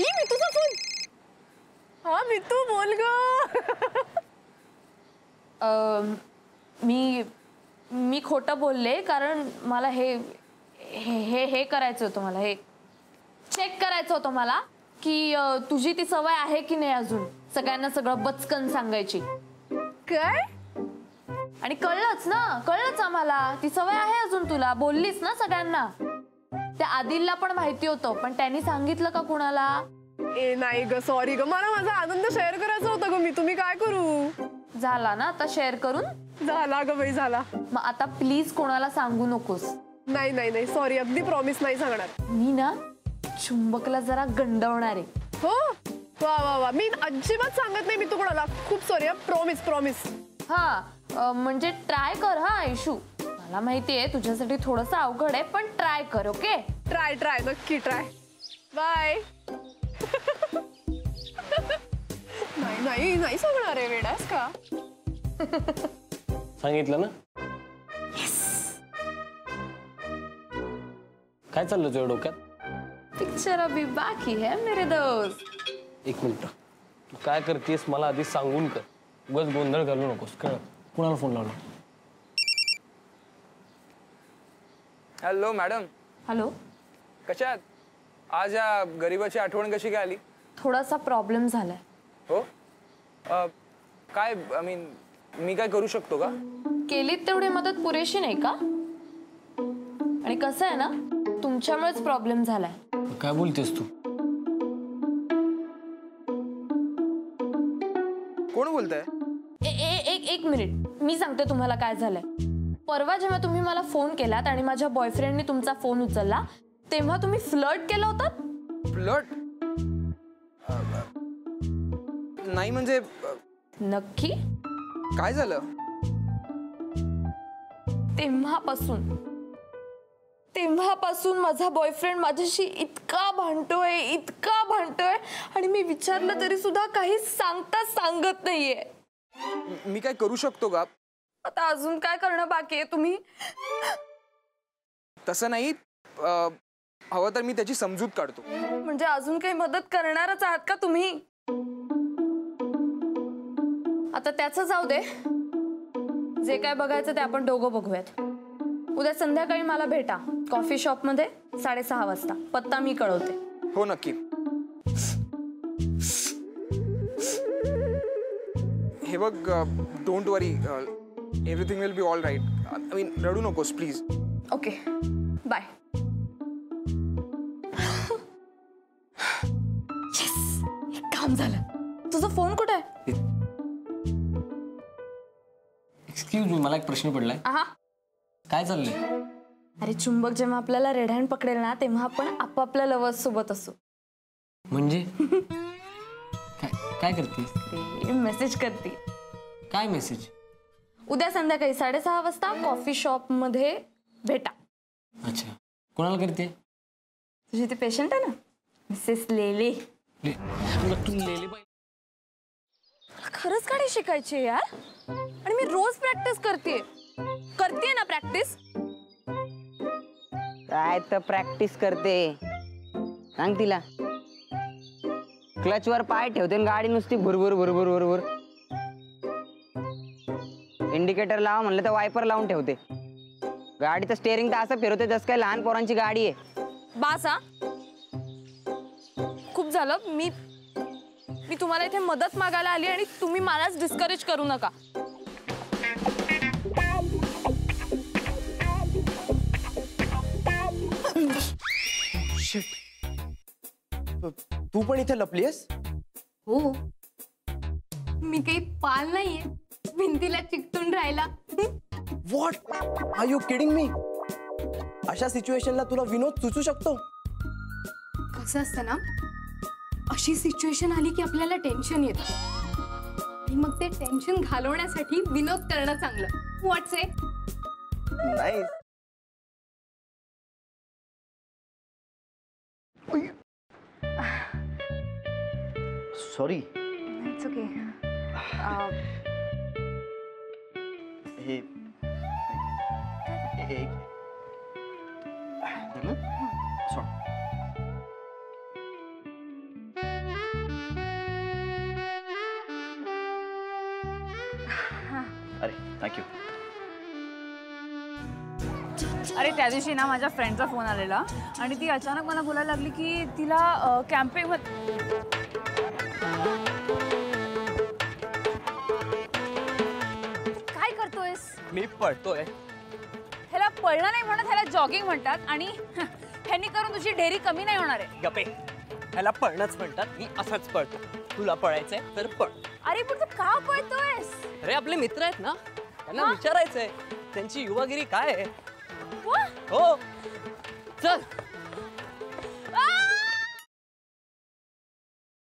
मी तुझा फोन. हा मितू बोल ग. मी खोटं बोलले कारण मला हे हे हे करायचं होतं. मला हे चेक करायचं होतं मला की तुझी ती सवय आहे की नाही अजून सगळ्यांना सगळं बचकन सांगायची. काय? आणि कळलंच ना, कळलंच आम्हाला ती सवय आहे अजून तुला. बोललीस ना सगळ्यांना. त्या आदिलला पण माहिती होतं पण त्यांनी सांगितलं का कुणाला? ए नाही ग, सॉरी ग, मला माझा आनंद शेअर करायचा होता ग. मी तुम्ही काय करू. झाला ना आता शेअर करून. झाला ग बाई झाला. मग आता प्लीज कोणाला सांगू नकोस. नाही नाही नाही सॉरी, अगदी प्रॉमिस नाही सांगणार. मी ना चुंबकला जरा गंडवणार आहे. हो वा वा वा, मी अजिबात सांगत नाही मी तू कोणाला. खूप सॉरी, प्रॉमिस प्रॉमिस. हा म्हणजे ट्राय कर हा आयशू. मला माहितीये तुझ्यासाठी थोडंसं अवघड आहे पण ट्राय कर. ओके ट्राय ट्राय नक्की ट्राय. बाय. नाही नाही नाही सांगणार आहे. वेडास का? सांगितलं ना. काय चाललं तुझ्या डोक्यात? पिक्चर अभी बाकी है मेरे दोस्त. एक मिनिट, तू काय करतेस मला आधी सांगून कर. उगाच गोंधळ घालू नकोस. कळ कुणाला फोन लावला? Hello madam. हॅलो. कशात? आज या गरीबाची आठवण कशी काय आली? थोडासा प्रॉब्लेम झालाय. हो काय आय मीन मी काय करू शकतो का? केलीत तेवढी मदत पुरेशी नाही का? आणि कसं आहे ना तुमच्यामुळेच प्रॉब्लेम झालाय. काय बोलतेस तू? कोण बोलतंय? एक मिनिट मी सांगते तुम्हाला काय झालंय. परवा जेव्हा तुम्ही मला फोन केलात आणि माझ्या बॉयफ्रेंडने तुमचा फोन उचलला तेव्हा तुम्ही फ्लर्ट केलं होतं. फ्लर्ट? नाही म्हणजे नक्की? काय झालं? तेव्हापासून माझा बॉयफ्रेंड माझ्याशी इतका भांडतोय आणि मी विचारलं तरी सुद्धा काही सांगत नाहीये. मी काय करू शकतो का? आता अजून काय करणं बाकी आहे? तुम्ही तसं नाही, हवं तर मी त्याची समजूत काढतो. म्हणजे अजून काही मदत करणारच आहात का तुम्ही? आता त्याचं जाऊ दे. जे काय बघायचं ते आपण दोघं बघूयात. उद्या संध्याकाळी मला भेटा कॉफी शॉप मध्ये 6:30 वाजता. पत्ता मी कळवते. हो नक्की. हे बघ, don't worry, everything will be all right. I mean रडू नकोस प्लीज. Okay bye. काम झालं. तुझा फोन कुठे आहे? एक्सक्यूज मी, मला एक प्रश्न पडलाय. काय चाललंय? अरे चुंबक जेव्हा आपल्याला रेड हँड पकडेल ना तेव्हा आपण आपापल्या लवर्स सोबत असू. म्हणजे काय करते? मेसेज करते. काय मेसेज? उद्या संध्याकाळी 6:30 वाजता कॉफी शॉप मध्ये भेटा. अच्छा, कोणाला करते? तुझी ती पेशंट आहे ना मिसेस लेले. तू लेले बाई. खरंच गाडी शिकायची यार. आणि मी रोज प्रॅक्टिस करते ना प्रॅक्टिस. काय तर प्रॅक्टिस करते. सांग तिला. क्लचवर पाय ठेवते आणि गाडी नुसती भुरभुर भुरभुर भुरभुर. इंडिकेटर लावा म्हणलं तर वायपर लावून ठेवते. गाडीचं स्टेअरिंग तर असं फिरवते जसं काय लहान पोरांची गाडी आहे. बासा खूप झालं. मी तुम्हाला इथे मदत मागायला आली आणि तुम्ही मलाच डिस्करेज करू नका. तू पण इथे लपलीस? हो, मी काही पाल नाहीये भिंतीला चिकटून राहिला. What are you kidding me? अशा सिच्युएशनला तुला विनोद सुचू शकतो? कसं असतं ना, अशी सिच्युएशन आली की आपल्याला टेन्शन येतं आणि मग ते टेन्शन घालवण्यासाठी विनोद करणं चांगलं. व्हॉट्स इट? नाही. सॉरी. It's okay. हे थँक्यू. अरे त्या दिवशी ना माझ्या फ्रेंडचा फोन आलेला आणि ती अचानक मला बोलायला लागली की तिला कॅम्पिंग काय करतोयस? मी पळतोय. ह्याला पळणं नाही म्हणत, ह्याला जॉगिंग म्हणतात आणि ह्यांनी करून तुझी डेअरी कमी नाही होणार आहे. गपे, ह्याला पळणंच म्हणतात. मी असंच पळतो. तुला पळायचंय तर पळ. अरे पण तू का पळतोयस? अरे आपले मित्र आहेत ना, त्यांना विचारायचंय त्यांची युवागिरी काय आहे. वा, हो चल.